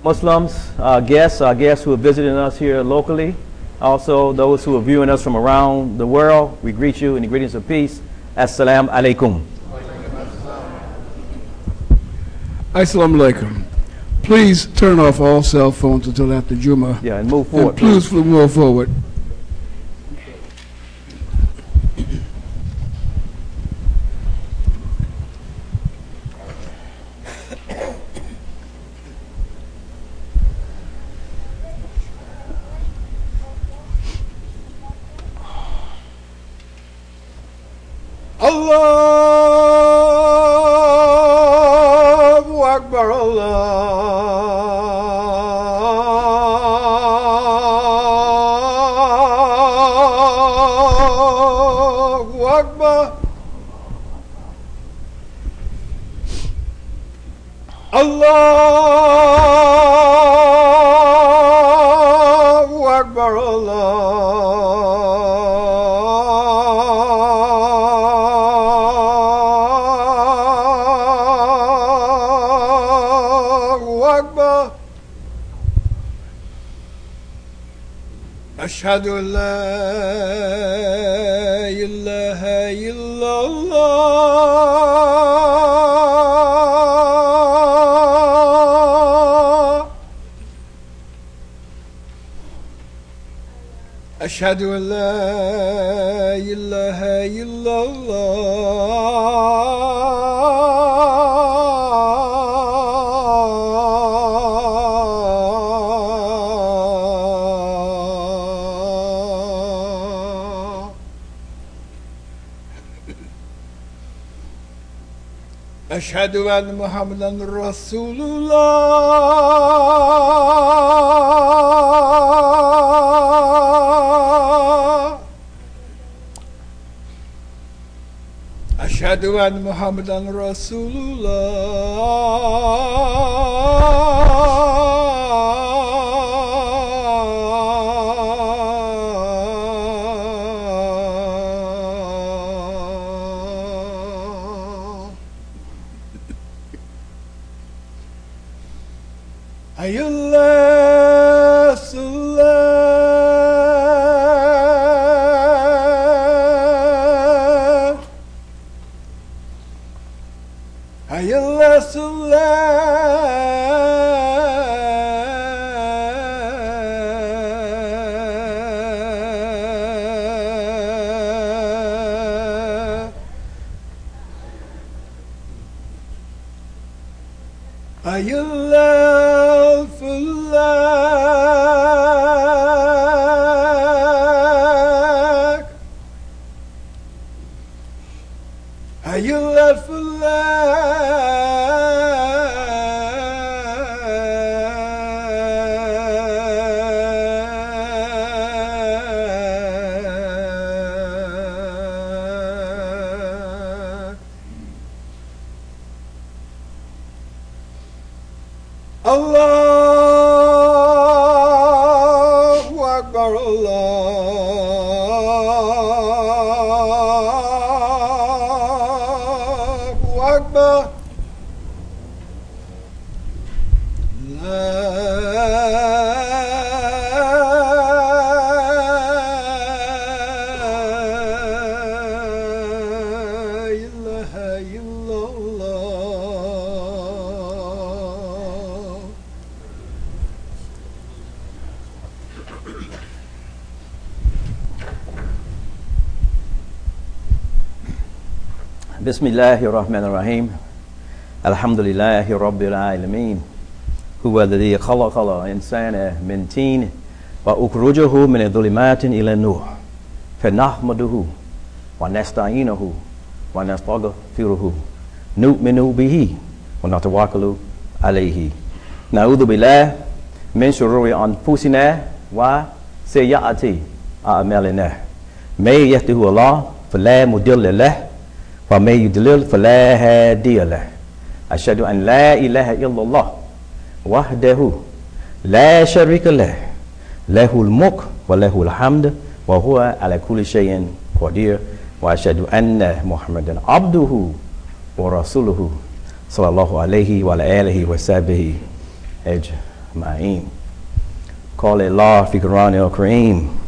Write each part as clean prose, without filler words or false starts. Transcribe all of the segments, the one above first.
Muslims, our guests who are visiting us here locally, also those who are viewing us from around the world, we greet you in the greetings of peace. Assalamu alaikum. Assalamu alaikum. Please turn off all cell phones until after Jumah. Yeah, and move forward. And please move forward. Allahu Akbar, Allahu Akbar, Allahu Akbar, أشهد أن لا إله إلا الله أشهد أن لا إله إلا أشهد أن محمدا رسول الله أشهد أن محمدا رسول الله Hayallah Salah. Hayallah Salah. Hayallah Falah. Hayallah Falah. Allahu Akbar, Allahu Akbar. La ilaha illallah. Bismillahirrahmanirrahim. Alhamdulillahi Rabbil Alameen. Huwa alladhi khalaqa al-insana min teen wa ukhrijahu min adh-dhulumatin ila an-nur. Fanahmaduhu wa nasta'inuhu wa nastaghfiruhu. Nu'minu bihi wa natawakkalu alayhi. Na'udhu billahi min shururi anfusina wa sayyi'ati a'malina. May yahdihu Allah fala mudilla lahu wa may yudlil fala hadiya lahu. Asyhadu an la ilaha illallah wahdahu la syarika lah, lahul mulk wa lahul hamd wa huwa ala kulli syai'in qadir. Wa asyhadu anna Muhammadan abduhu wa rasuluhu sallallahu alaihi wa ala alihi wa sahbihi ajma'in. Qala Allah fi Quran al-Kareem,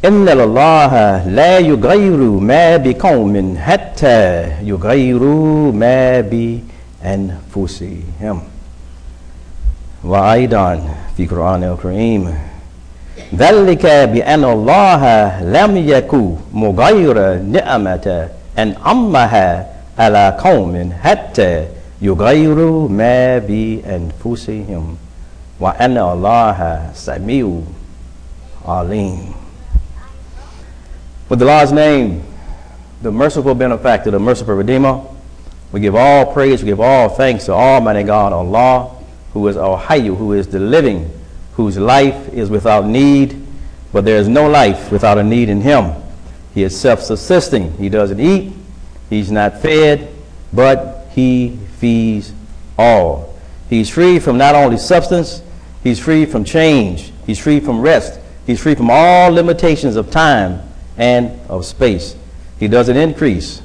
Inna Allah la yughayyiru ma bi qawmin hatta yughayyiru ma bi anfusihim. Wa aidan fi Quran al-Kareem, Dhalika bi anna Allah lam yaku mughayyira ni'mata an'ammaha ala qawmin hatta yughayyiru ma bi anfusihim. Wa anna Allah sami'u alim. With the Lord's name, the merciful benefactor, the merciful redeemer, we give all praise, we give all thanks to Almighty God, Allah, who is our Hayyu, who is the living, whose life is without need, but there is no life without a need in Him. He is self-subsisting. He doesn't eat, He's not fed, but He feeds all. He's free from not only substance, He's free from change, He's free from rest, He's free from all limitations of time and of space. He doesn't increase,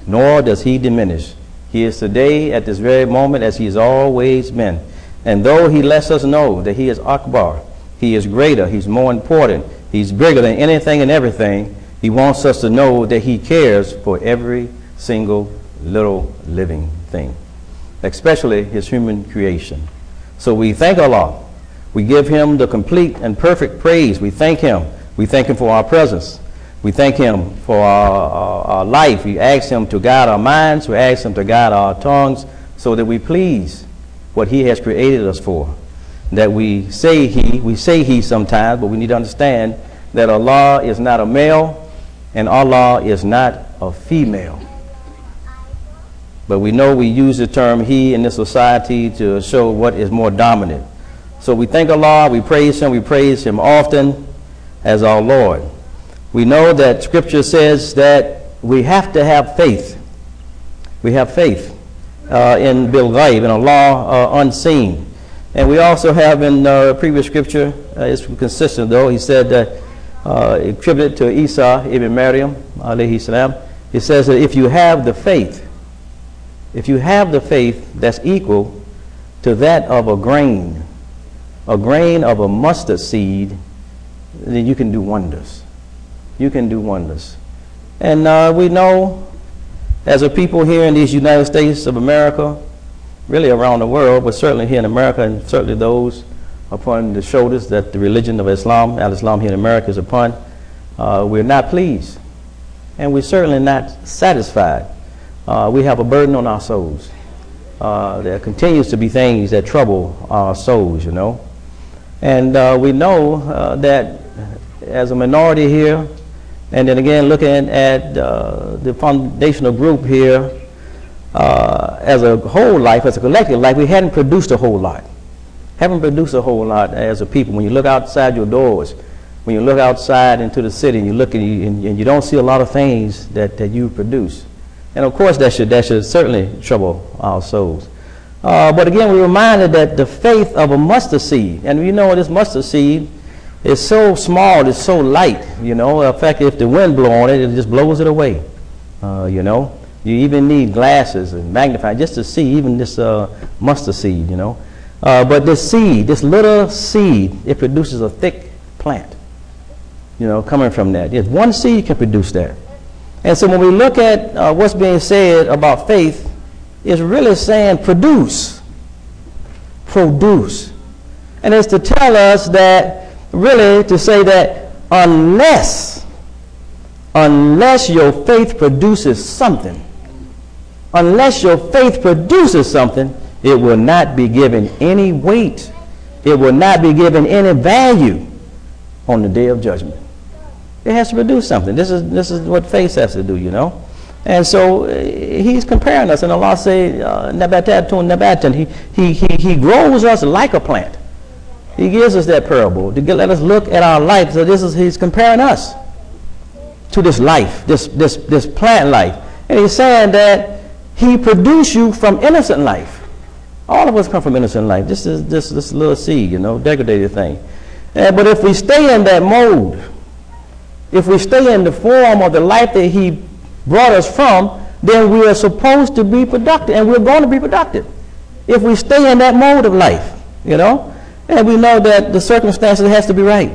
nor does He diminish. He is today at this very moment as He has always been. And though He lets us know that He is Akbar, He is greater, He's more important, He's bigger than anything and everything, He wants us to know that He cares for every single little living thing, especially His human creation. So we thank Allah. We give Him the complete and perfect praise. We thank Him. We thank Him for our presence. We thank Him for our life. We ask Him to guide our minds. We ask Him to guide our tongues so that we please what He has created us for. That we say He sometimes, but we need to understand that Allah is not a male and Allah is not a female. But we know we use the term He in this society to show what is more dominant. So we thank Allah, we praise Him often as our Lord. We know that Scripture says that we have to have faith. We have faith in Bil Ghaib, in Allah unseen. And we also have in previous Scripture, it's consistent though, He said that, attributed to Isa ibn Maryam, alayhi salam, He says that if you have the faith that's equal to that of a grain a grain of a mustard seed, then you can do wonders. You can do wonders. And we know, as a people here in these United States of America, really around the world, but certainly here in America, and certainly those upon the shoulders that the religion of Islam, al-Islam here in America is upon, we're not pleased. And we're certainly not satisfied. We have a burden on our souls. There continues to be things that trouble our souls, you know. And we know that as a minority here, and then again looking at the foundational group here, as a whole life, as a collective life, we hadn't produced a whole lot. Haven't produced a whole lot as a people. When you look outside your doors, when you look outside into the city, and you look and you don't see a lot of things that you produce. And of course that should certainly trouble our souls. But again, we're reminded that the faith of a mustard seed, and we know this mustard seed is so small, it's so light, you know. In fact, if the wind blows on it, it just blows it away, you know. You even need glasses and magnifying just to see even this mustard seed, you know. But this seed, this little seed, it produces a thick plant, you know, coming from that. Yes, one seed can produce that. And so when we look at what's being said about faith, it's really saying produce. Produce. And it's to tell us that, really to say that unless your faith produces something, unless your faith produces something, it will not be given any weight. It will not be given any value on the day of judgment. It has to produce something. This is what faith has to do, you know. And so he's comparing us, and Allah say, he grows us like a plant. He gives us that parable to let us look at our life. So he's comparing us to this life, this plant life. And he's saying that he produced you from innocent life. All of us come from innocent life. This is this little seed, you know, degraded thing. But if we stay in that mode, if we stay in the form of the life that he brought us from, then we are supposed to be productive, and we're going to be productive if we stay in that mode of life, you know. And we know that the circumstances has to be right.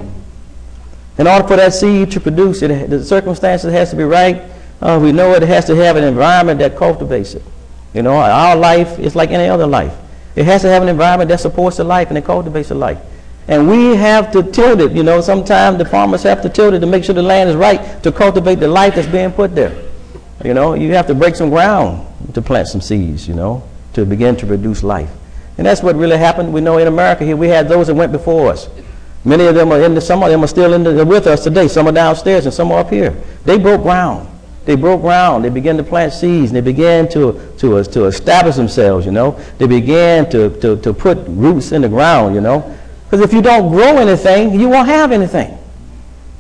In order for that seed to produce it, the circumstances has to be right. We know it has to have an environment that cultivates it. You know, our life is like any other life. It has to have an environment that supports the life and it cultivates the life. And we have to tilt it, you know. Sometimes the farmers have to tilt it to make sure the land is right to cultivate the life that's being put there. You know, you have to break some ground to plant some seeds, you know, to begin to produce life. And that's what really happened. We know in America here we had those that went before us. Many of them are some of them are still with us today. Some are downstairs and some are up here. They broke ground. They broke ground. They began to plant seeds. And they began to establish themselves, you know. They began to put roots in the ground, you know. Because if you don't grow anything, you won't have anything.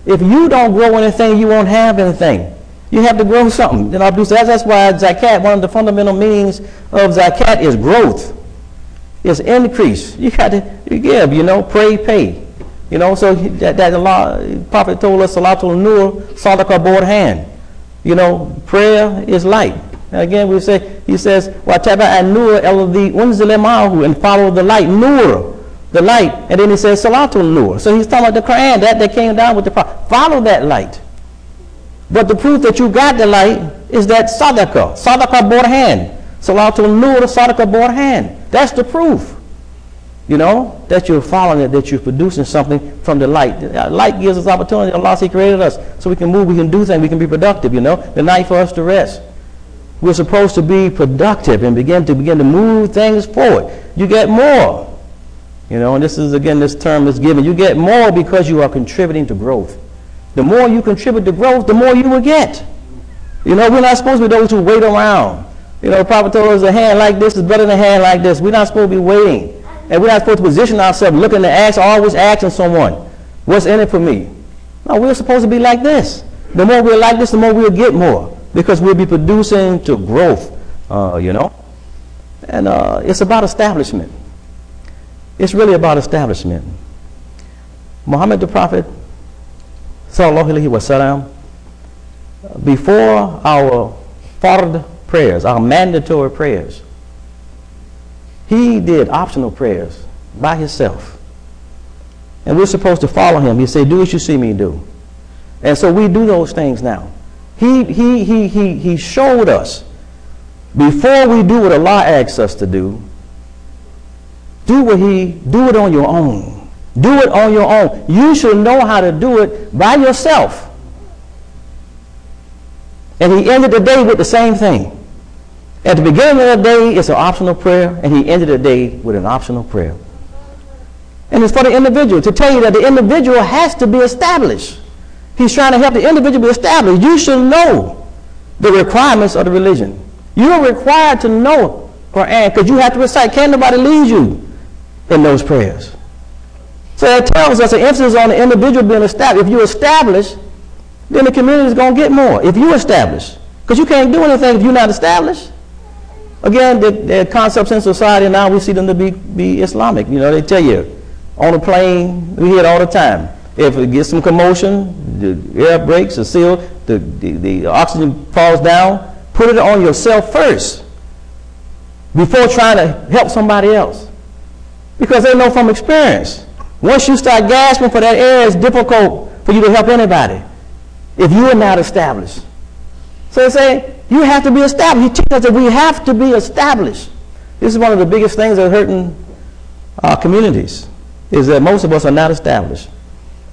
If you don't grow anything, you won't have anything. You have to grow something. You know, that's why zakat, one of the fundamental meanings of zakat is growth. It's increase. You got to give, you know, pray, pay. You know, so that Allah, Prophet told us, Salatul Nur, Sadaqah board hand. You know, prayer is light. And again, he says, Wataba an-nur alladhi unzila ma'ahu, and follow the light, nur, the light. And then he says, Salatul Nur. So he's talking about the Quran, that came down with the Prophet. Follow that light. But the proof that you got the light is that Sadaqah board hand. Salatul Nur, Sadaqah board hand. That's the proof. You know, that you're following it, that you're producing something from the light. Light gives us opportunity. Allah, He created us so we can move, we can do things, we can be productive, you know. The night for us to rest. We're supposed to be productive and begin to move things forward. You get more. You know, and this is, again, this term is given. You get more because you are contributing to growth. The more you contribute to growth, the more you will get. You know, we're not supposed to be those who wait around. You know, the Prophet told us a hand like this is better than a hand like this. We're not supposed to be waiting. And we're not supposed to position ourselves looking to ask, always asking someone, what's in it for me? No, we're supposed to be like this. The more we're like this, the more we'll get more. Because we'll be producing to growth, you know. And it's about establishment. It's really about establishment. Muhammad the Prophet, sallallahu alaihi wasallam, before our fard prayers, our mandatory prayers, he did optional prayers by himself. And we're supposed to follow him. He said, do what you see me do. And so we do those things now. He showed us, before we do what Allah asks us to do it on your own. Do it on your own. You should know how to do it by yourself. And he ended the day with the same thing. At the beginning of the day, it's an optional prayer, and he ended the day with an optional prayer. And it's for the individual, to tell you that the individual has to be established. He's trying to help the individual be established. You should know the requirements of the religion. You're required to know Quran, because you have to recite. Can't nobody lead you in those prayers. So it tells us an emphasis on the individual being established. If you establish, then the community is going to get more. If you establish, because you can't do anything if you're not established. Again, the concepts in society now, we see them to be Islamic. You know, they tell you on a plane, we hear it all the time. If it gets some commotion, the air breaks, the seal, the oxygen falls down, put it on yourself first before trying to help somebody else. Because they know from experience, once you start gasping for that air, it's difficult for you to help anybody if you are not established. So they say, you have to be established. He teaches us that we have to be established. This is one of the biggest things that are hurting our communities, is that most of us are not established.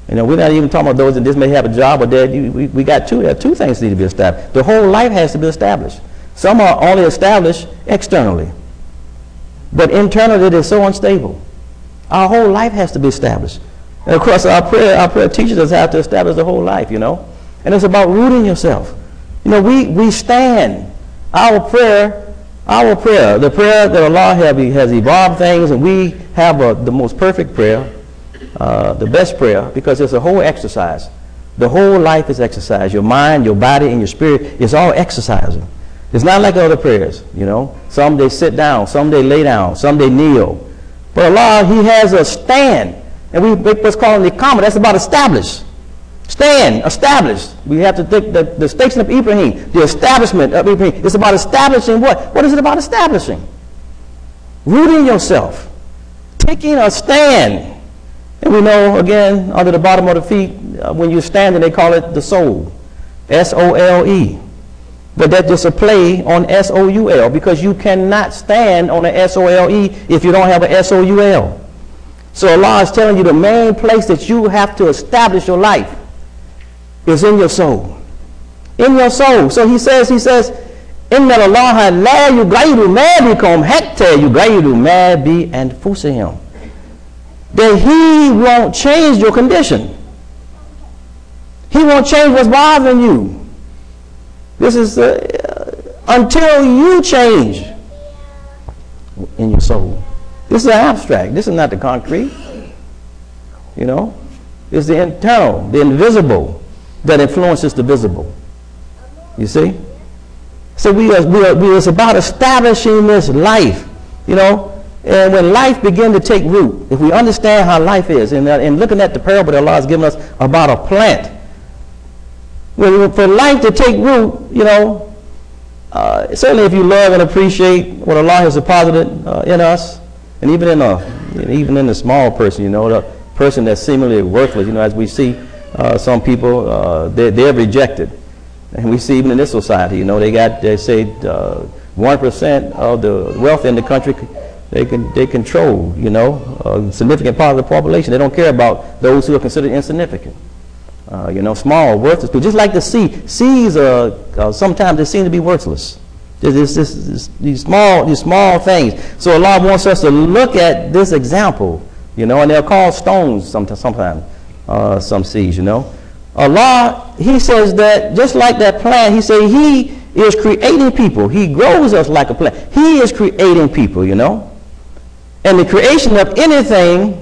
You know, we're not even talking about those that just may have a job, or that we got two things that need to be established. The whole life has to be established. Some are only established externally, but internally it is so unstable. Our whole life has to be established. And of course, our prayer teaches us how to establish the whole life, you know. And it's about rooting yourself. You know, we stand. Our prayer, the prayer that Allah has evolved things, and we have the most perfect prayer, the best prayer, because it's a whole exercise. The whole life is exercise. Your mind, your body, and your spirit is all exercising. It's not like other prayers, you know. Some they sit down, some they lay down, some they kneel. But Allah, He has us stand. And we make what's called the Iqamah. That's about established. Stand, established. We have to take the station of Ibrahim, the establishment of Ibrahim. It's about establishing what? What is it about establishing? Rooting yourself. Taking a stand. And we know, again, under the bottom of the feet, when you're standing, they call it the soul. S-O-L-E. But that's just a play on S-O-U-L, because you cannot stand on an S-O-L-E if you don't have an S-O-U-L. So Allah is telling you the main place that you have to establish your life is in your soul. In your soul. So he says, إِنَّ اللَّهَ لَا يُغَيِّرُ مَا بِكُمْ حَتَّى يُغَيِّرُ مَا بِأَنفُسِهِمْ. That He won't change your condition. He won't change what's bothering you. This is until you change in your soul. This is abstract. This is not the concrete. You know, it's the internal, the invisible, that influences the visible. You see? So it's about establishing this life. You know, and when life begins to take root, if we understand how life is, and looking at the parable that Allah has given us about a plant, for life to take root, you know, certainly if you love and appreciate what Allah has deposited in us, and even in the small person, you know, the person that's seemingly worthless, you know, as we see some people, they're rejected. And we see even in this society, you know, they say 1% of the wealth in the country, they control, you know, a significant part of the population. They don't care about those who are considered insignificant. You know, small, worthless people. Just like the sea. Seas sometimes they seem to be worthless. These small things. So Allah wants us to look at this example, you know, and they're called stones sometimes, some seas, you know. Allah, He says that just like that plant, He says He is creating people. He grows us like a plant. He is creating people, you know. And the creation of anything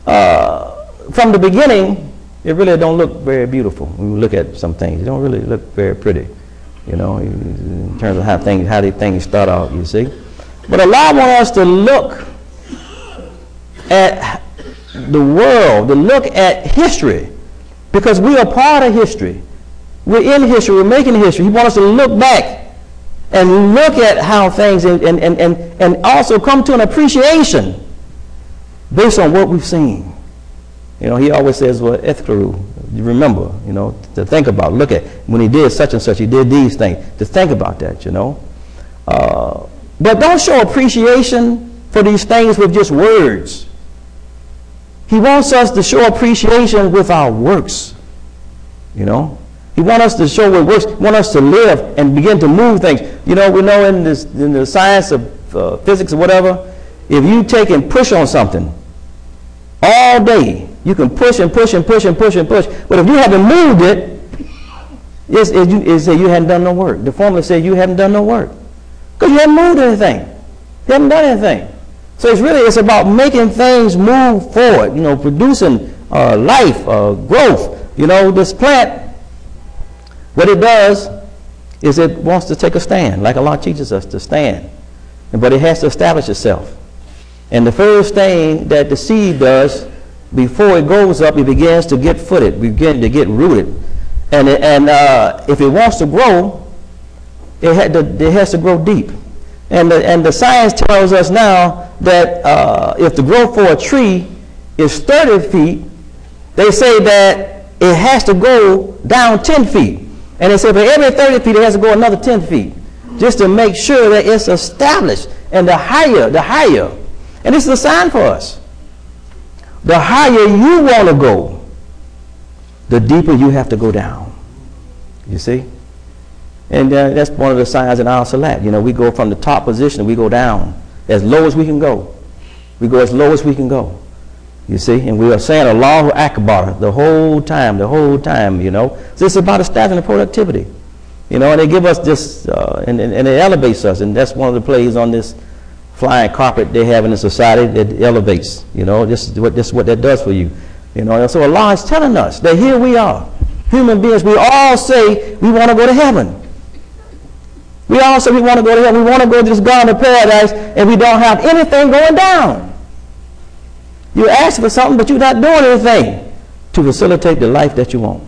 from the beginning, it really don't look very beautiful. When we look at some things, it don't really look very pretty, you know, in terms of how things start out, you see. But Allah wants us to look at the world, to look at history, because we are part of history. We're in history, we're making history. He wants us to look back and look at how things, and also come to an appreciation based on what we've seen. You know, he always says, well, ethkaru, you remember, you know, to think about, look at, when he did such and such, he did these things, to think about that, you know. But don't show appreciation for these things with just words. He wants us to show appreciation with our works, you know. He wants us to show what works, want us to live and begin to move things. You know, we know in the science of physics or whatever, if you take and push on something all day, you can push and push and push and push and push. But if you haven't moved it, it says you hadn't done no work. The formula says you haven't done no work. Because you haven't moved anything. You haven't done anything. So it's about making things move forward, you know, producing life, growth. You know, this plant, what it does is it wants to take a stand, like Allah teaches us to stand. But it has to establish itself. And the first thing that the seed does, before it goes up, it begins to get footed, begin to get rooted. And if it wants to grow, it has to grow deep. And the science tells us now that if the growth for a tree is 30 feet, they say that it has to go down 10 feet. And they say for every 30 feet, it has to go another 10 feet, just to make sure that it's established. And the higher. And this is a sign for us. The higher you want to go, the deeper you have to go down. You see? And that's one of the signs in our salat. You know, we go from the top position, we go down as low as we can go. We go as low as we can go. You see? And we are saying Allahu Akbar the whole time, you know. So it's about establishing productivity. You know, and they give us this, and it elevates us. And that's one of the plays on this flying carpet they have in the society that elevates. You know, this is what that does for you. You know, and so Allah is telling us that here we are, human beings. We all say we want to go to heaven. We all say we want to go to heaven. We want to go to this garden of paradise, and we don't have anything going down. You ask for something, but you're not doing anything to facilitate the life that you want.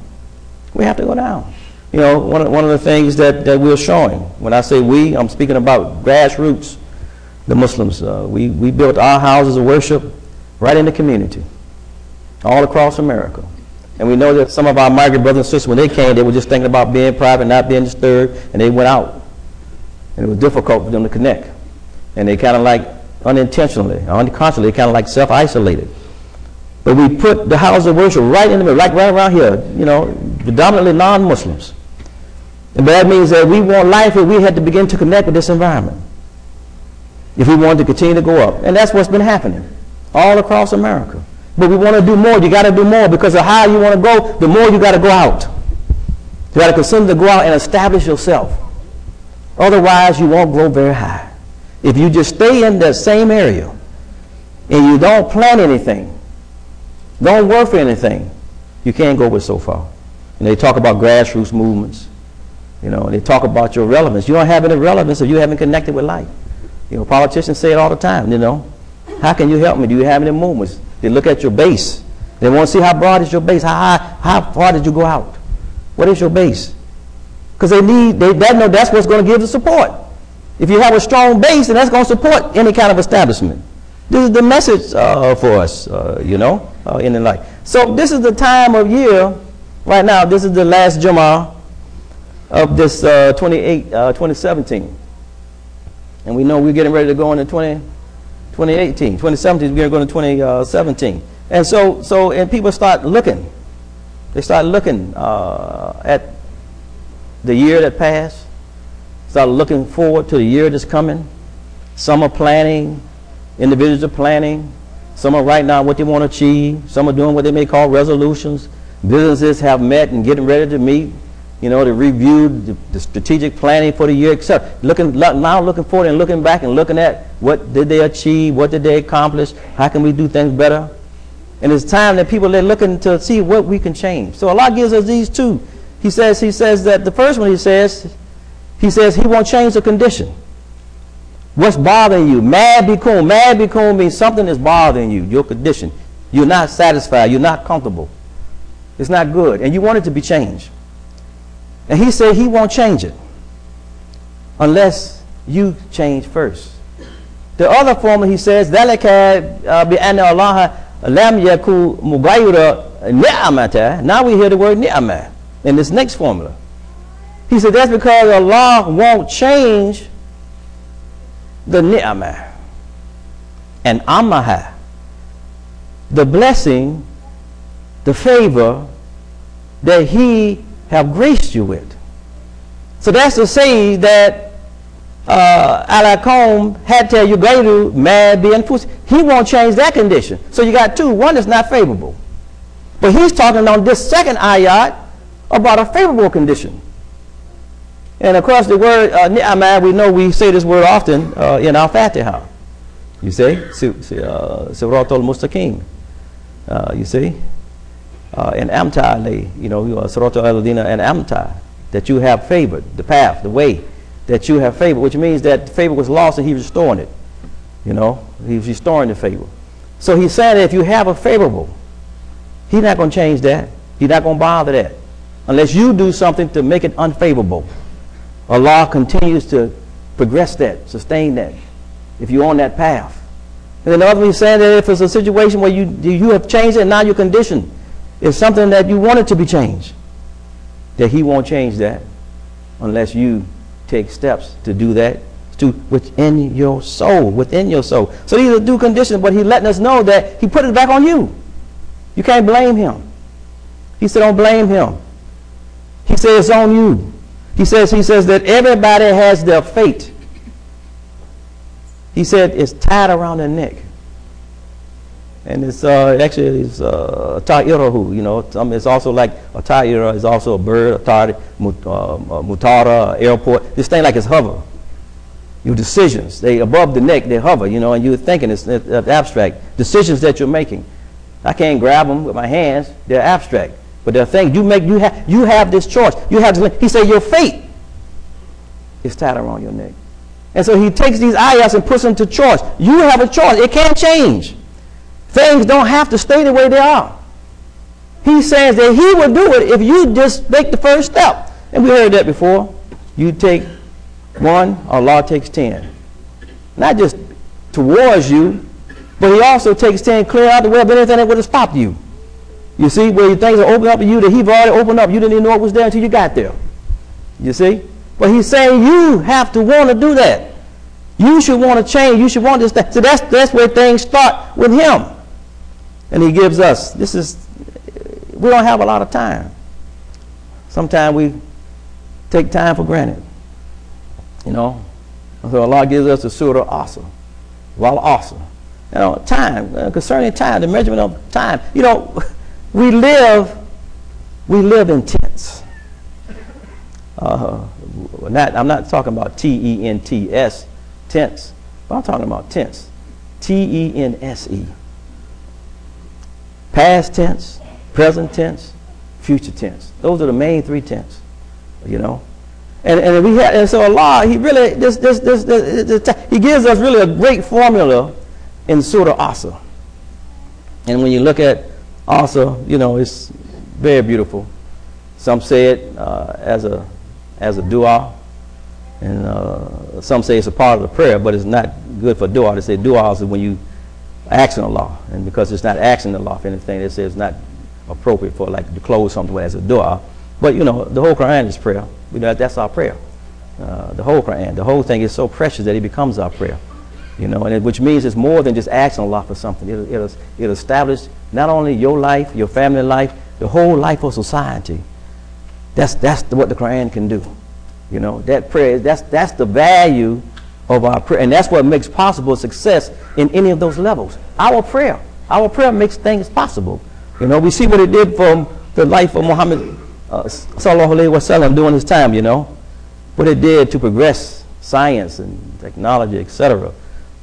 We have to go down. You know, one of the things that we're showing, when I say we, I'm speaking about grassroots. The Muslims, we built our houses of worship right in the community, all across America. And we know that some of our migrant brothers and sisters, when they came, they were just thinking about being private, not being disturbed, and they went out. And it was difficult for them to connect. And they kind of like unintentionally, unconsciously, kind of like self-isolated. But we put the house of worship right in the middle, like right around here, you know, predominantly non-Muslims. And that means that we want life, and we had to begin to connect with this environment if we wanted to continue to go up. And that's what's been happening all across America. But we want to do more. You got to do more, because the higher you want to go, the more you got to go out. You got to continue to go out and establish yourself. Otherwise, you won't grow very high. If you just stay in that same area and you don't plan anything, don't work for anything, you can't go with so far. And they talk about grassroots movements. You know, and they talk about your relevance. You don't have any relevance if you haven't connected with life. You know, politicians say it all the time, you know. How can you help me? Do you have any movements? They look at your base. They want to see how broad is your base. How far did you go out? What is your base? Because they know that's what's going to give the support. If you have a strong base, then that's going to support any kind of establishment. This is the message for us, you know, in the life. So this is the time of year, right now, this is the last Jumah of this 2017. And we know we're getting ready to go into 2018. 2017, we're going to 2017. And so people start looking. They start looking at the year that passed. Start looking forward to the year that's coming. Some are planning. Individuals are planning. Some are writing down what they want to achieve. Some are doing what they may call resolutions. Businesses have met and getting ready to meet, you know, to review the strategic planning for the year, etc. Now looking forward and looking back and looking at what did they achieve, what did they accomplish, how can we do things better. And it's time that people are looking to see what we can change. So Allah gives us these two. He says that the first one, he says he won't change the condition. What's bothering you? Mad bikum. Mad bikum means something is bothering you, your condition. You're not satisfied. You're not comfortable. It's not good. And you want it to be changed. And he said he won't change it unless you change first. The other formula, he says, ذَلَكَ بِأَنَّ اللَّهَ Lam yaku mugayra ni'amata. Now we hear the word ni'amah in this next formula. He said that's because Allah won't change the ni'amah and amaha, the blessing, the favor that He have graced you with. So that's to say that alakom hatta yugayru ma bi anfus. He won't change that condition. So you got two. One is not favorable, but he's talking on this second ayat about a favorable condition. And of course, the word ni'amah, we know we say this word often in our Fatiha. You see, Siratul Mustaqim. You see, and Amta Ali, you know, Siratul Al-Ladina and Amta, that you have favored, the path, the way that you have favored, which means that the favor was lost and He's restoring it. You know, He's restoring the favor. So He's saying that if you have a favorable, He's not going to change that. He's not going to bother that unless you do something to make it unfavorable. Allah continues to progress that, sustain that, if you're on that path. And then the other, He's saying that if it's a situation where you have changed it and now your condition is something that you want it to be changed, that He won't change that unless you take steps to do that within your soul, So these are two conditions, but He's letting us know that He put it back on you. You can't blame Him. He said, don't blame Him. He said, it's on you. He says that everybody has their fate. He said it's tied around their neck. And it's actually it's ta'irahu, you know. It's also like a ta'ira is also a bird, a ta'ir, mutara, airport. This thing like it's hover. Your decisions, they above the neck, they hover, you know, and you're thinking it's abstract. Decisions that you're making. I can't grab them with my hands, they're abstract. But there are things you make. You have this choice. You have this. He said your fate is tied around your neck, and so He takes these ayahs and puts them to choice. You have a choice. It can't change. Things don't have to stay the way they are. He says that He will do it if you just make the first step. And we heard that before. You take one, Allah takes 10. Not just towards you, but He also takes 10 clear out the way of anything that would have stopped you. You see, where things are opened up to you that He've already opened up. You didn't even know it was there until you got there. You see? But He's saying you have to want to do that. You should want to change. You should want this. So that's where things start with Him. And He gives us, we don't have a lot of time. Sometimes we take time for granted. You know? So Allah gives us the Surah Asa. Wal Asa. You know, time, concerning time, the measurement of time. You know, we live in tents. I'm not talking about T-E-N-T-S, tents, but I'm talking about tense. T-E-N-S-E. Past tense, present tense, future tense. Those are the main three tense, you know. And so Allah, He really, He gives us really a great formula in Surah Asa. And when you look at Asa, you know, it's very beautiful. Some say it as a dua, and some say it's a part of the prayer, but it's not good for dua. They say dua is when you asking Allah, and because it's not asking Allah for anything, they say it's not appropriate for like to close something as a dua. But you know, the whole Quran is prayer. You know, that's our prayer. The whole Quran, the whole thing is so precious that it becomes our prayer. You know, and which means it's more than just asking Allah for something. It'll establish not only your life, your family life, the whole life of society. That's what the Quran can do. You know, that prayer, that's the value of our prayer, and that's what makes possible success in any of those levels. Our prayer makes things possible. You know, we see what it did from the life of Muhammad sallallahu alaihi wasallam during his time. You know, what it did to progress science and technology, etc.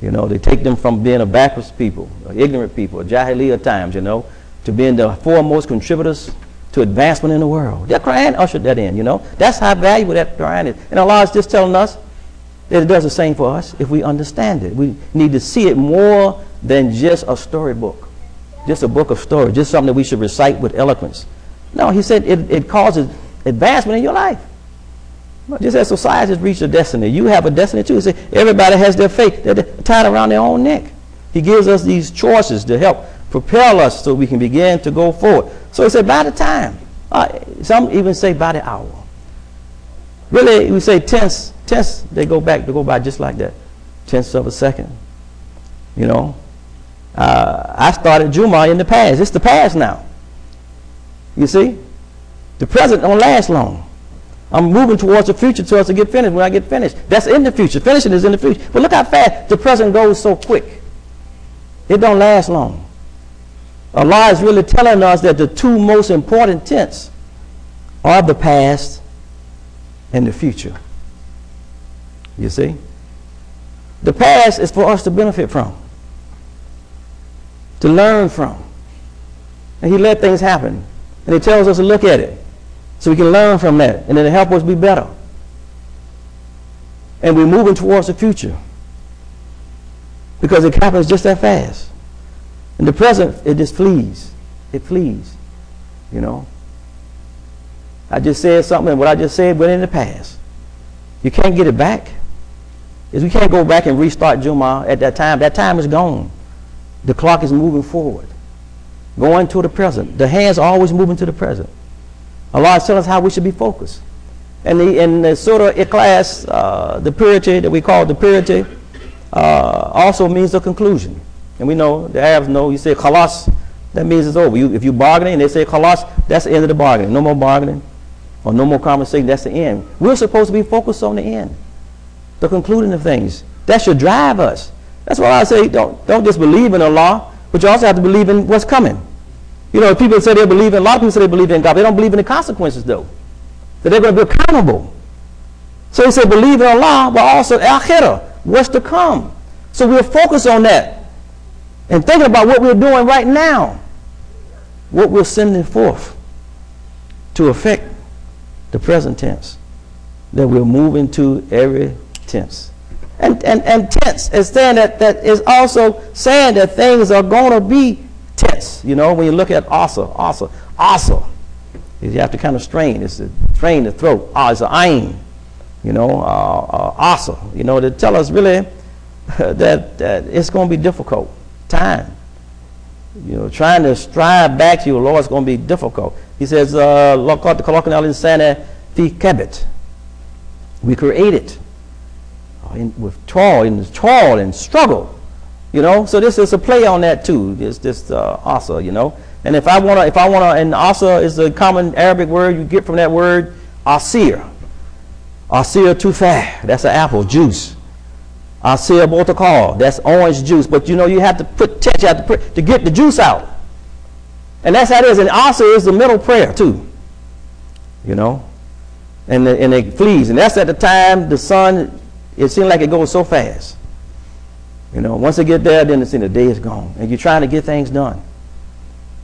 You know, they take them from being a backwards people, ignorant people, Jahiliyyah times, you know, to being the foremost contributors to advancement in the world. That Quran ushered that in, you know. That's how valuable that Quran is. And Allah is just telling us that it does the same for us if we understand it. We need to see it more than just a storybook, just a book of stories, just something that we should recite with eloquence. No, He said it causes advancement in your life. Just as society has reached a destiny, you have a destiny too. He said everybody has their fate. They're tied around their own neck. He gives us these choices to help propel us so we can begin to go forward. So he said, by the time, some even say by the hour. Really, we say tenths, they go by just like that. Tenths of a second. You know, I started Jumah in the past. It's the past now. You see, the present don't last long. I'm moving towards the future to us to get finished. When I get finished, that's in the future. Finishing is in the future. But look how fast the present goes so quick. It don't last long. Allah is really telling us that the two most important tenths are the past and the future. You see? The past is for us to benefit from, to learn from. And he let things happen. And he tells us to look at it so we can learn from that. And it'll help us be better. And we're moving towards the future because it happens just that fast. In the present, it just flees. It flees. You know? I just said something, and what I just said went in the past. You can't get it back. We can't go back and restart Jumah at that time. That time is gone. The clock is moving forward. Going to the present. The hands are always moving to the present. Allah is telling us how we should be focused. And in the Surah Ikhlas, the purity that we call the purity, also means the conclusion. And we know, the Arabs know, you say khalas, that means it's over. If you're bargaining and they say khalas, that's the end of the bargaining. No more bargaining or no more conversation, that's the end. We're supposed to be focused on the end, the concluding of things. That should drive us. That's why I say don't just believe in Allah, but you also have to believe in what's coming. You know, people say they believe in, a lot of people say they believe in God, but they don't believe in the consequences though. That they're going to be accountable. So he said believe in Allah, but also akhirah, what's to come. So we're focused on that. And thinking about what we're doing right now, what we're sending forth to affect the present tense, that we're moving to every tense. And tense is saying that is also saying that things are going to be tense. You know, when you look at asa, you have to kind of strain. It's to strain the throat. It's an ayn. You know, asa. You know, to tell us really that it's going to be difficult. Time. You know, trying to strive back to your Lord is going to be difficult. He says, we created with toil and struggle. You know, so this is a play on that too. It's just asa, you know. And if I wanna, and asa is a common Arabic word you get from that word asir. Asir tufah, that's an apple juice. Asir botakal, that's orange juice. But you know, you have to put touch, you have to put to get the juice out. And that's how it is. And asa is the middle prayer too. You know, and it flees. And that's at the time the sun. It seems like it goes so fast. You know, once it get there, then it's in the day is gone, and you're trying to get things done.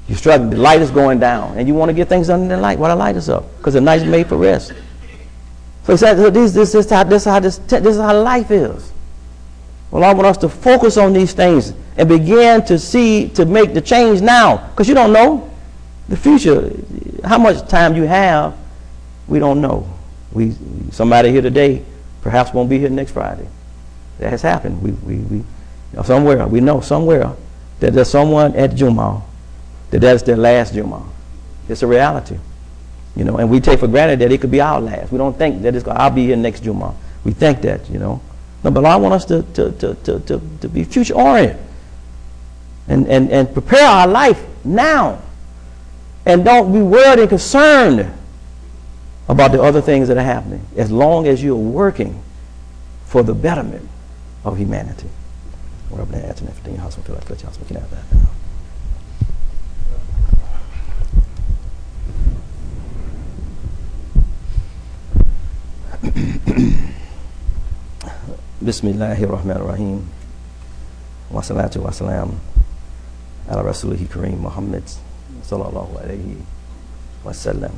You're struggling. The light is going down, and you want to get things done in the light while the light is up, because the night is made for rest. So he said, this is how life is. Well, I want us to focus on these things and begin to make the change now, because you don't know the future. How much time you have, we don't know. Somebody here today perhaps won't be here next Friday. That has happened. We know somewhere that there's someone at Jumah that's their last Jumah. It's a reality, you know, and we take for granted that it could be our last. We don't think that I'll be here next Jumah. We think that, you know. No, but I want us to be future oriented and prepare our life now, and don't be worried and concerned about the other things that are happening, as long as you're working for the betterment of humanity. Bismillahir Rahmanir Rahim. Wa salatu wa salam ala Rasulihi Kareem Muhammad sallallahu alayhi wa sallam.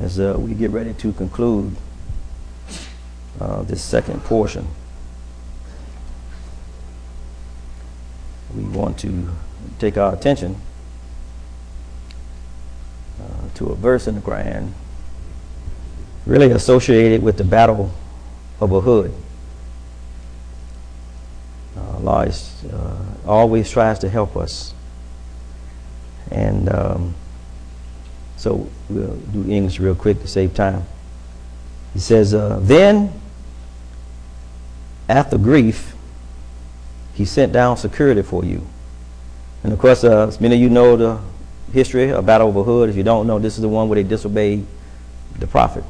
As we get ready to conclude this second portion, we want to take our attention to a verse in the Quran really associated with the battle of Uhud. Allah always tries to help us. And so we'll do English real quick to save time. He says, then after grief, he sent down security for you. And of course, many of you know the history of Battle of Uhud. If you don't know, this is the one where they disobeyed the Prophet.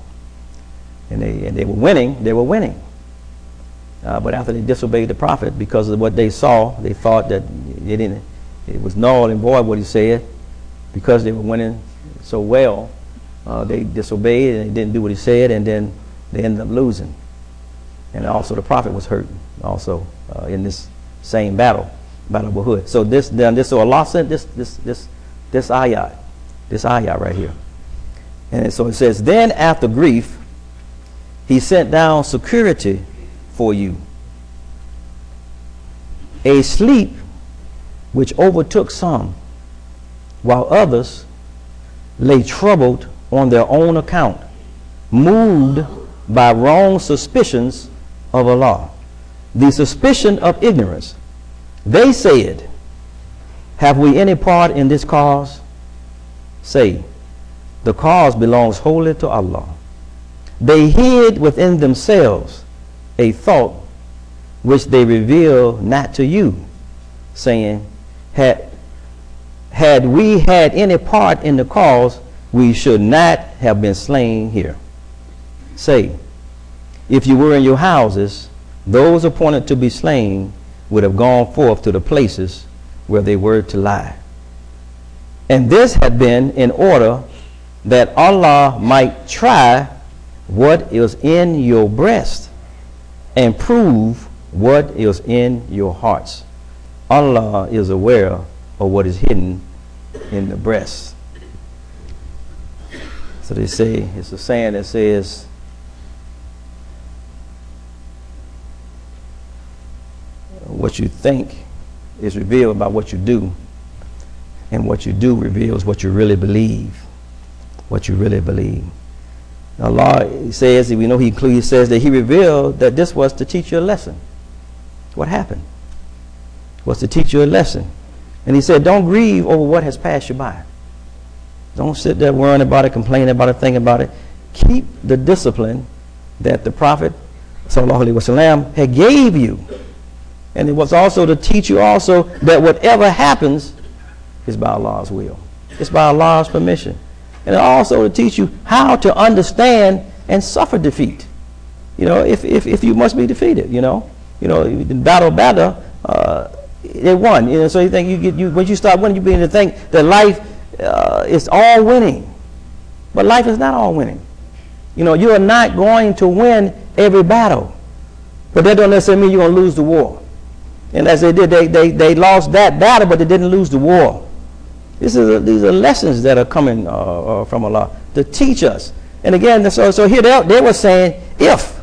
And they were winning. They were winning. But after they disobeyed the Prophet, because of what they saw, they thought that it was null and void what he said. Because they were winning so well, they disobeyed and they didn't do what he said, and then they ended up losing. And also the Prophet was hurt also in this same battle of Uhud. So Allah sent this ayah right here. And so it says, then after grief, he sent down security for you, a sleep which overtook some, while others lay troubled on their own account, moved by wrong suspicions of Allah, the suspicion of ignorance. They said, have we any part in this cause? Say, the cause belongs wholly to Allah. They hid within themselves a thought which they reveal not to you, saying, had we had any part in the cause, we should not have been slain here. Say, if you were in your houses, those appointed to be slain would have gone forth to the places where they were to lie. And this had been in order that Allah might try what is in your breast and prove what is in your hearts. Allah is aware of what is hidden in the breast. So they say, it's a saying that says, what you think is revealed by what you do, and what you do reveals what you really believe. What you really believe. Allah says, we know He says that He revealed that this was to teach you a lesson. What happened was to teach you a lesson. And He said, don't grieve over what has passed you by. Don't sit there worrying about it, complaining about it, thinking about it. Keep the discipline that the Prophet sallallahu alaihi wasallam had gave you. And it was also to teach you also that whatever happens is by Allah's will. It's by Allah's permission. And also to teach you how to understand and suffer defeat. You know, if you must be defeated, you know, in battle, they won. You know, so you think when you start winning, you begin to think that life is all winning. But life is not all winning. You know, you are not going to win every battle. But that don't necessarily mean you're going to lose the war. And as they did, they lost that battle, but they didn't lose the war. These are lessons that are coming from Allah to teach us. And again, so here they were saying, if.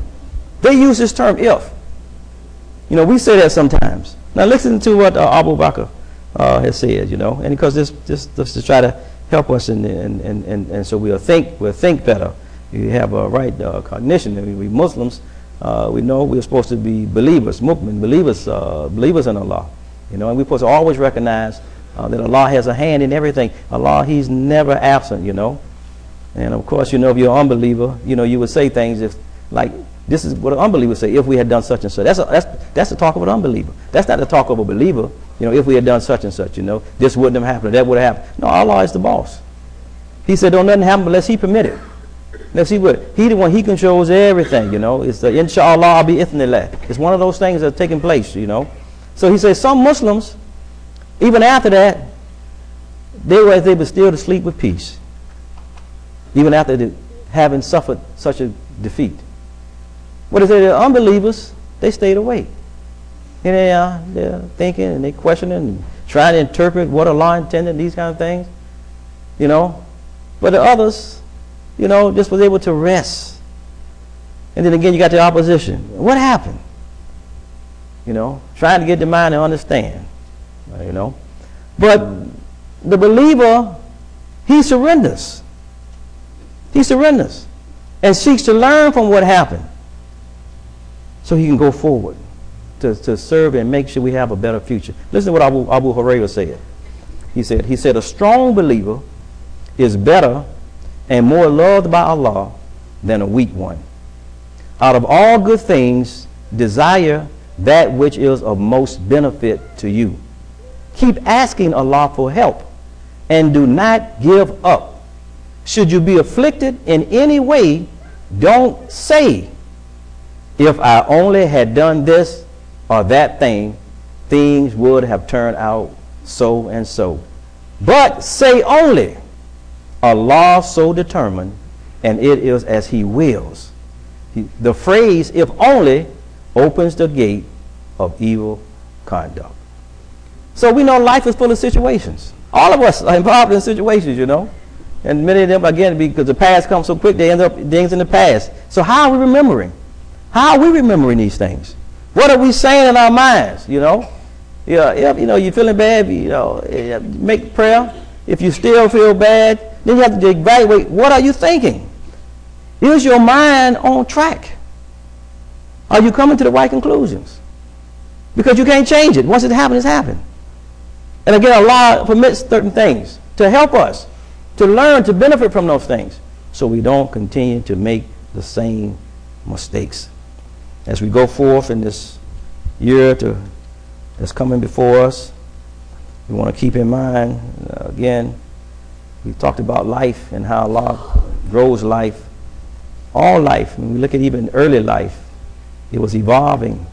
They use this term, if. You know, we say that sometimes. Now listen to what Abu Bakr has said, you know, and because this to try to help us, and so we'll think better. You have a right cognition. We Muslims, we know we're supposed to be believers, mu'min, believers in Allah. You know, and we're supposed to always recognize that Allah has a hand in everything. Allah, He's never absent, you know. And of course, you know, if you're an unbeliever, you know, you would say things like, this is what an unbeliever would say, if we had done such and such. That's the talk of an unbeliever. That's not the talk of a believer. You know, if we had done such and such, you know, this wouldn't have happened, or that would have happened. No, Allah is the boss. He said, don't nothing happen unless He permit it. Let's see what He the one, He controls everything, you know. It's the inshallah I'll be ithnillah. It's one of those things that are taking place, you know. So He says some Muslims, even after that, they were able to still to sleep with peace. Even after having suffered such a defeat. What is it? The unbelievers, they stayed awake. And they're thinking and they questioning and trying to interpret what Allah intended, these kind of things. You know. But the others, you know, just was able to rest. And then again you got the opposition. What happened? You know, trying to get the mind to understand. You know. But the believer, he surrenders. He surrenders and seeks to learn from what happened so he can go forward. to serve and make sure we have a better future. Listen to what Abu Hurairah said. He said, a strong believer is better and more loved by Allah than a weak one. Out of all good things, desire that which is of most benefit to you. Keep asking Allah for help and do not give up. Should you be afflicted in any way, don't say, if I only had done this or that thing, things would have turned out so and so. But say only, Allah so determined, and it is as He wills. The phrase, if only, opens the gate of evil conduct. So we know life is full of situations. All of us are involved in situations, you know. And many of them, again, because the past comes so quick, they end up things in the past. So how are we remembering? How are we remembering these things? What are we saying in our minds, you know? Yeah, if you know you're feeling bad, you know, make prayer. If you still feel bad, then you have to evaluate, what are you thinking? Is your mind on track? Are you coming to the right conclusions? Because you can't change it. Once it happens, it's happened. And again, Allah permits certain things to help us to learn to benefit from those things, so we don't continue to make the same mistakes. As we go forth in this year that's coming before us, we want to keep in mind, again, we talked about life and how Allah grows life. All life, when we look at even early life, it was evolving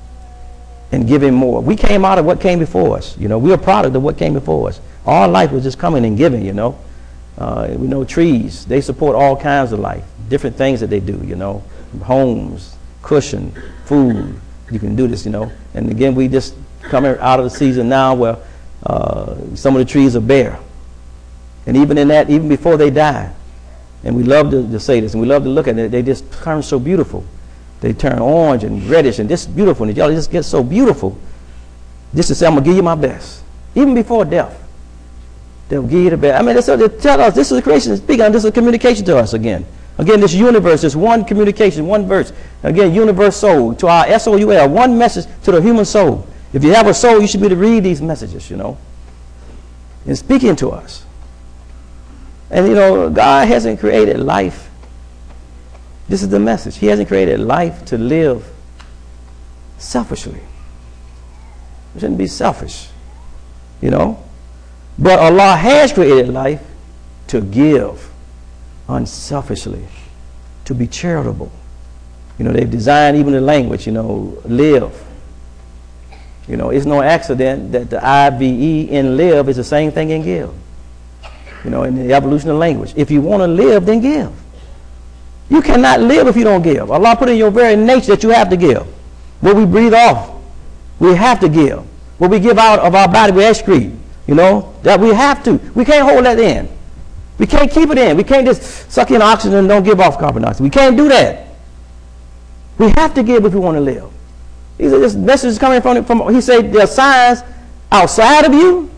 and giving more. We came out of what came before us. You know, we're a product of what came before us. All life was just coming and giving, you know. We know trees, they support all kinds of life, different things that they do, you know, homes, cushion, food. You can do this, you know. And again, we just coming out of the season now where some of the trees are bare. And even in that, even before they die, and we love to say this, and we love to look at it, they just turn so beautiful. They turn orange and reddish and just beautiful, and y'all just get so beautiful. Just to say, I'm going to give you my best. Even before death, they'll give you the best. I mean, they tell us, this is a creation speaking, and this is a communication to us again. Again, this universe, this one communication, one verse. Again, universe soul, to our S-O-U-L, one message to the human soul. If you have a soul, you should be able to read these messages, you know, and speaking to us. And, you know, God hasn't created life. This is the message. He hasn't created life to live selfishly. We shouldn't be selfish, you know. But Allah has created life to give unselfishly, to be charitable. You know, they've designed even the language, you know, live. You know, it's no accident that the I-V-E in live is the same thing in give. You know, in the evolution of language. If you want to live, then give. You cannot live if you don't give. Allah put in your very nature that you have to give. What we breathe off, we have to give. What we give out of our body, we excrete. You know, that we have to. We can't hold that in. We can't keep it in. We can't just suck in oxygen and don't give off carbon dioxide. We can't do that. We have to give if we want to live. These are just messages coming from he said there are signs outside of you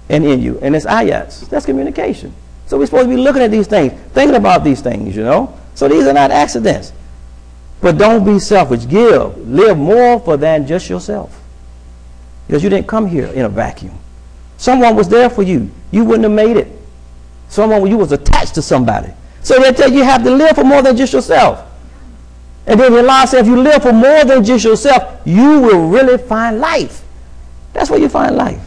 and in you. And it's ayats. That's communication. So we're supposed to be looking at these things, thinking about these things, you know. So these are not accidents. But don't be selfish. Give. Live more for than just yourself. Because you didn't come here in a vacuum. Someone was there for you. You wouldn't have made it. Someone, you was attached to somebody. So they tell you have to live for more than just yourself. And then Allah said if you live for more than just yourself, you will really find life. That's where you find life.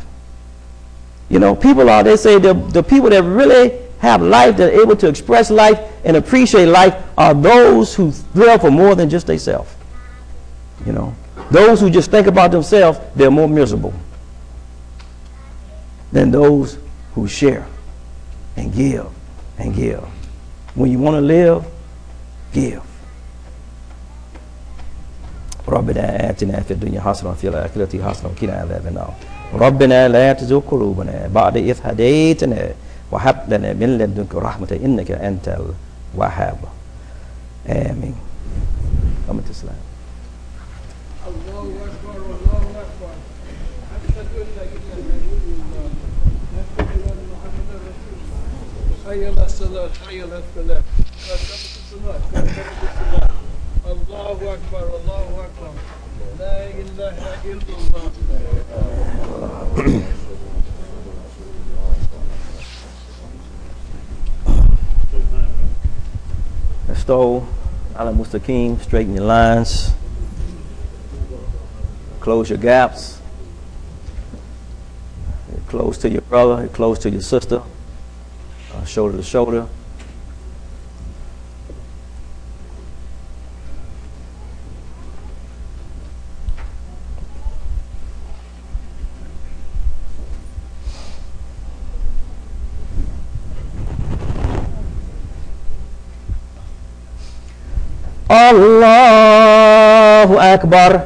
You know, people are, they say the people that really have life, that are able to express life and appreciate life, are those who live for more than just themselves. You know, those who just think about themselves, they're more miserable than those who share and give and give. When you want to live, give. ربنا آتنا في الدنيا حسنة وفي الآخرة حسنة وقنا عذاب النار ربنا لا تزغ قلوبنا بعد إذ هديتنا وهب لنا من لدنك رحمة إنك أنت الوهاب آمين. Come to Islam. Allahu Akbar, Allahu Akbar. Ashhadu an la ilaha illallah. Ashhadu anna Muhammadan Rasulullah. Hayya ala salat, hayya ala falah. Qad qamat as-salat, qad qamat as-salat. Allahu Akbar, Allahu Akbar. لا إله إلا الله. Stole, ala mustaqim, straighten your lines, close your gaps, close to your brother, close to your sister, shoulder to shoulder. Allahu Akbar.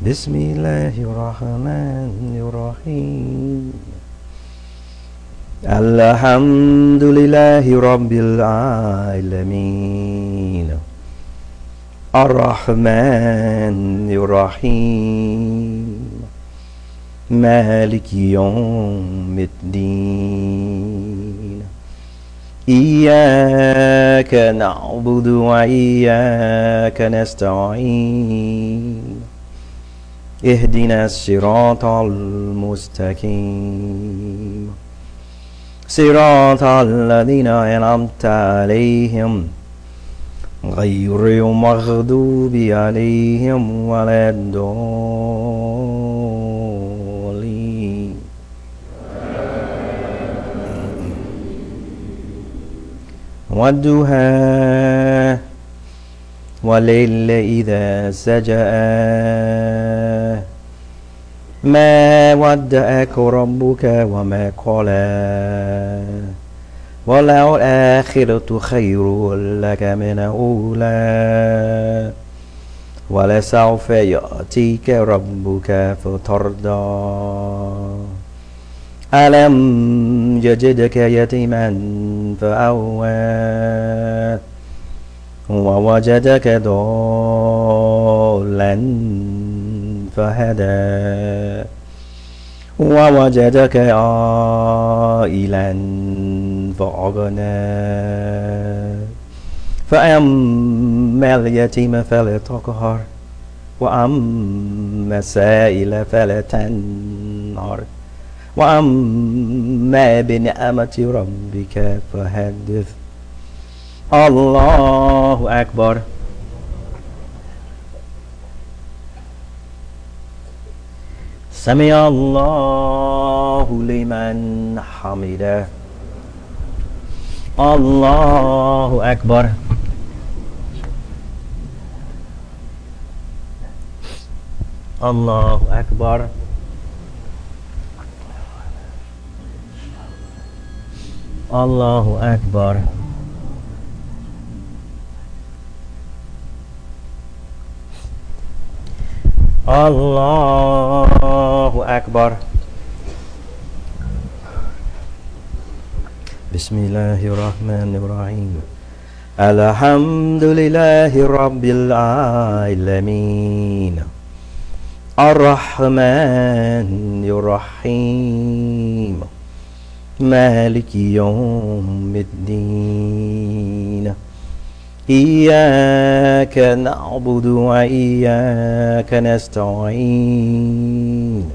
Bismillahirrahmanirrahim. Alhamdulillahi Rabbil Alamin. Ar-Rahmanir-Rahim. مالك يوم الدين إياك نعبد وإياك نستعين اهدنا الصراط المستقيم صراط الذين أنعمت عليهم غير المغضوب عليهم ولا الضالين. والضحى والليل إذا سجى ما ودعك ربك وما قلى وللآخرة خير لك من الأولى ولسوف يأتيك ربك فترضى ألم يجدك يتيما فأوى ووجدك ضالا فهدى ووجدك عائلا فأغنى فأما اليتيم فلا تقهر وأما السائل فلا تنهر وأما بنعمة ربك فحدث. الله أكبر. سمع الله لمن حمده. الله أكبر. الله أكبر. الله أكبر. الله أكبر. بسم الله الرحمن الرحيم. الحمد لله رب العالمين الرحمن الرحيم مالك يوم الدين إياك نعبد وإياك نستعين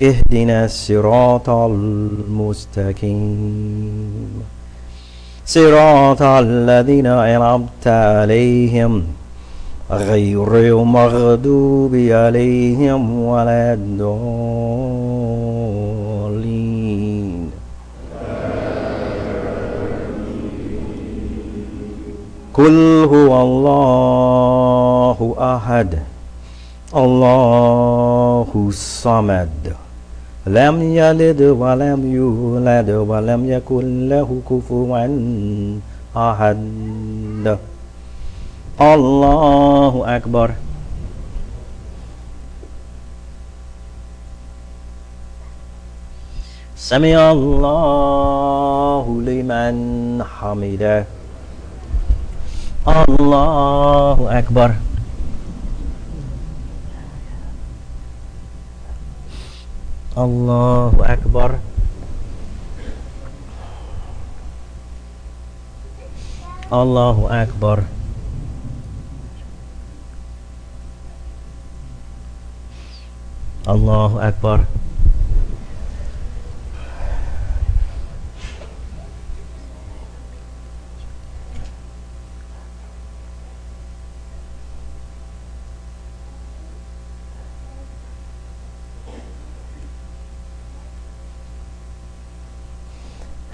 اهدنا الصراط المستقيم صراط الذين أنعمت عليهم غير المغضوب عليهم ولا الضالين. قل هو الله أحد الله الصمد لم يلد ولم يولد ولم يكن له كفوا أحد. الله أكبر. سمع الله لمن حمده. الله أكبر. الله أكبر. Allahu Akbar. Allahu Akbar.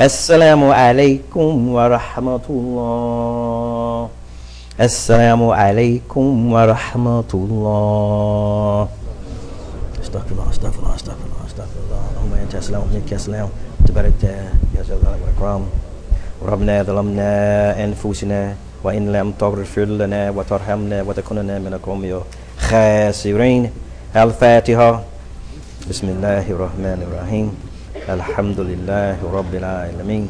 Assalamu alaikum wa rahmatullah. Assalamu alaikum wa rahmatullah. Astaghfirullah, astaghfirullah, astaghfirullah, astaghfirullah. Allahumma anta as-salam wa minka as-salam. Tabarakta ya jalal wa ikram. Rabbana zalamna anfusana wa in lam taghfir lana wa tarhamna wa takunna min al-qawmi khasirin. Al-Fatiha. Bismillahir rahmanir rahim. Alhamdulillahi Rabbil Alameen.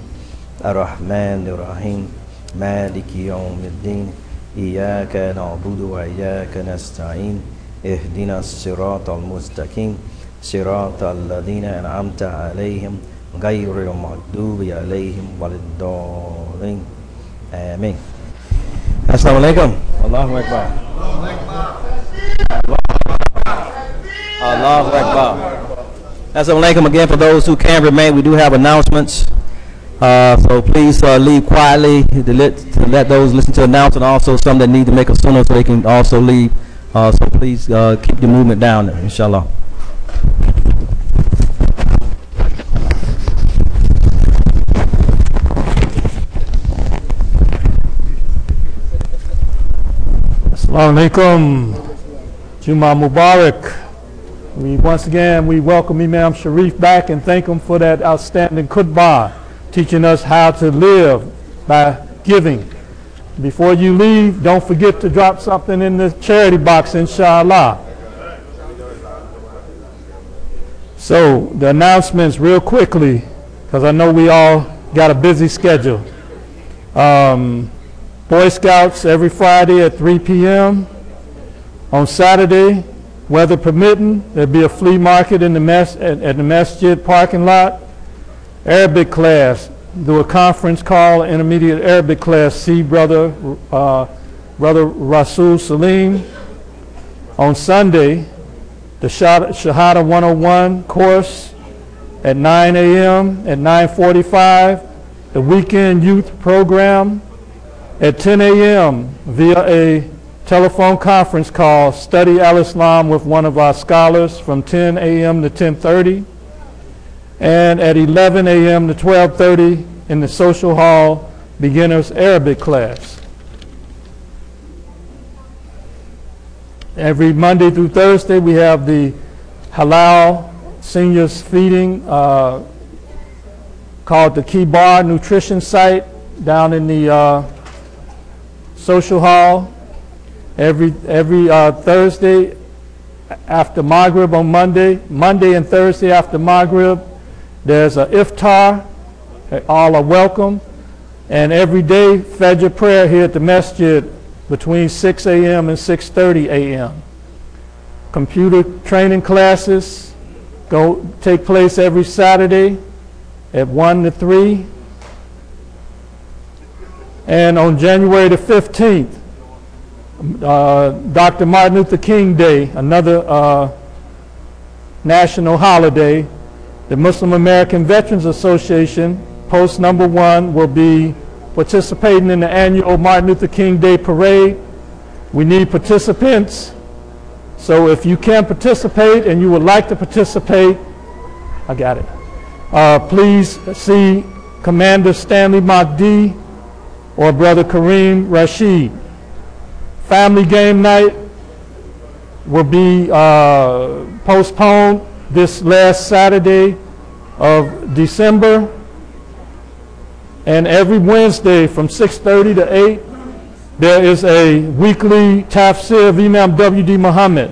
Ar-Rahmanir Rahim. Maliki Yawmiddin. Iyyaka na'budu wa iyyaka nasta'in. Ihdina as-siratal mustaqim. Siratal ladzina an'amta 'alaihim ghayril maghdubi 'alaihim waladdallin. Amin. Assalamu alaikum. Allahu Akbar. Allahu Akbar. Assalamu alaikum again. For those who can't remain, we do have announcements. So please leave quietly to let those listen to the announcement. Also, some that need to make a sunnah so they can also leave. So please keep the movement down there, inshallah. Assalamu alaikum. Jumah Mubarak. Once again, we welcome Imam Shareef back and thank him for that outstanding khutbah, teaching us how to live by giving. Before you leave, don't forget to drop something in the charity box, inshallah. So, the announcements real quickly, because I know we all got a busy schedule. Boy Scouts every Friday at 3 p.m. On Saturday, weather permitting, there'll be a flea market in the at the masjid parking lot. Arabic class, do a conference call, intermediate Arabic class, see Brother Rasul Salim. On Sunday, the Shahada 101 course at 9 a.m. At 9:45, the weekend youth program at 10 a.m. via a telephone conference call, Study Al-Islam with one of our scholars from 10 a.m. to 10:30. And at 11 a.m. to 12:30 in the social hall, beginners Arabic class. Every Monday through Thursday, we have the Halal Seniors Feeding called the Kibar Nutrition Site down in the social hall. Every Thursday after Maghrib on Monday and Thursday after Maghrib, there's a iftar. All are welcome. And every day, Fajr prayer here at the masjid between 6 a.m. and 6:30 a.m. Computer training classes take place every Saturday at 1 to 3. And on January the 15th, Dr. Martin Luther King Day, another national holiday, the Muslim American Veterans Association, post number 1, will be participating in the annual Martin Luther King Day Parade. We need participants. So if you can participate and you would like to participate, I got it. Please see Commander Stanley Mahdi or Brother Kareem Rashid. Family game night will be postponed this last Saturday of December. And every Wednesday from 6:30 to 8, there is a weekly tafsir of Imam W.D. Muhammad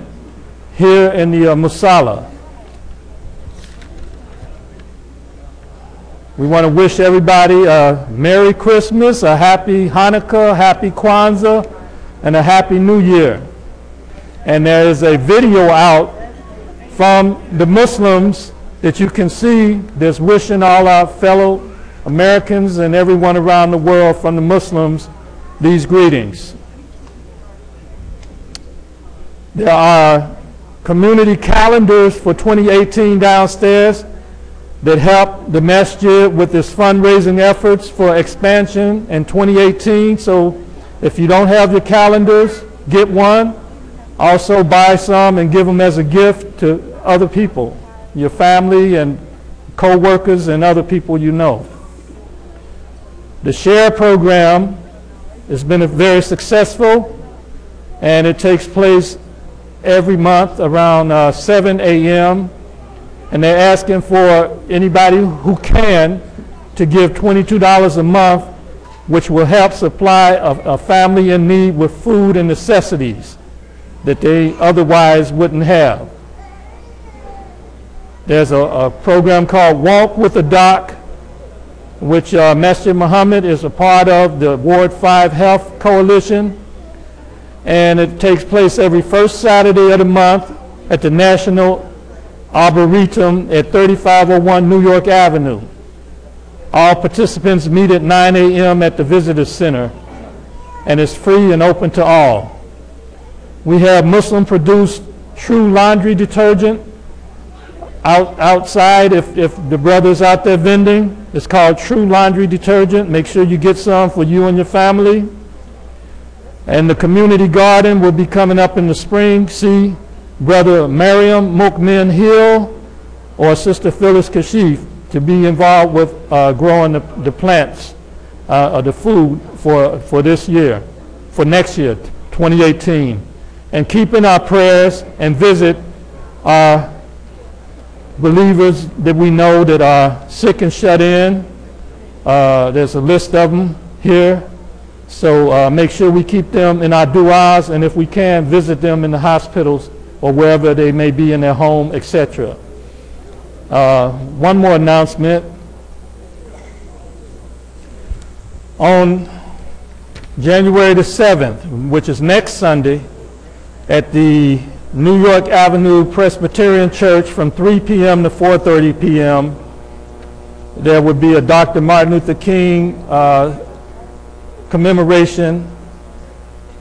here in the Musalla. We want to wish everybody a Merry Christmas, a Happy Hanukkah, Happy Kwanzaa, and a Happy New Year. And there is a video out from the Muslims that you can see that's wishing all our fellow Americans and everyone around the world from the Muslims these greetings. There are community calendars for 2018 downstairs that help the masjid with its fundraising efforts for expansion in 2018. So if you don't have your calendars, get one. Also buy some and give them as a gift to other people, your family and co-workers and other people you know. The SHARE program has been very successful, and it takes place every month around 7 a.m. and they're asking for anybody who can to give $22 a month, which will help supply a family in need with food and necessities that they otherwise wouldn't have. There's a program called Walk with a Doc, which Masjid Muhammad is a part of, the Ward 5 Health Coalition, and it takes place every first Saturday of the month at the National Arboretum at 3501 New York Avenue. All participants meet at 9 a.m. at the Visitor Center, and it's free and open to all. We have Muslim-produced True laundry detergent outside. If the brother's out there vending, it's called True Laundry Detergent. Make sure you get some for you and your family. And the community garden will be coming up in the spring. See Brother Mariam Mukmin Hill or Sister Phyllis Kashif to be involved with growing the plants or the food for this year, for next year, 2018. And keep in our prayers and visit our believers that we know that are sick and shut in. There's a list of them here. So make sure we keep them in our du'as, and if we can, visit them in the hospitals or wherever they may be in their home, etc. One more announcement. On January the 7th, which is next Sunday, at the New York Avenue Presbyterian Church from 3 p.m. to 4:30 p.m., there would be a Dr. Martin Luther King commemoration,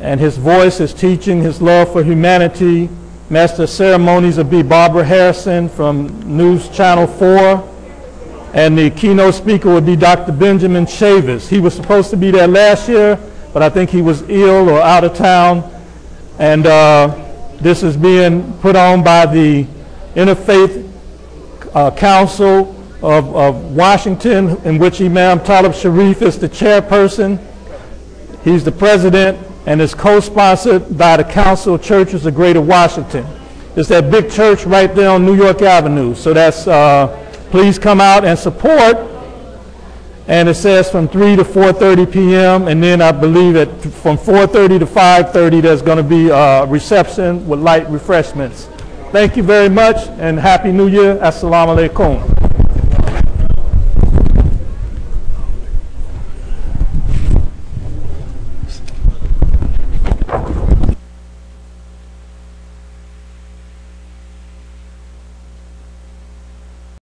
and his voice, his teaching, his love for humanity. Master of Ceremonies will be Barbara Harrison from News Channel 4, and the keynote speaker would be Dr. Benjamin Chavis. He was supposed to be there last year, but I think he was ill or out of town, and this is being put on by the Interfaith Council of Washington, in which Imam Talib Shareef is the chairperson. He's the president, and is co-sponsored by the Council of Churches of Greater Washington. It's that big church right there on New York Avenue. So that's, please come out and support. And it says from 3 to 4:30 p.m. And then I believe that from 4:30 to 5:30 there's going to be a reception with light refreshments. Thank you very much, and Happy New Year. Assalamu alaikum.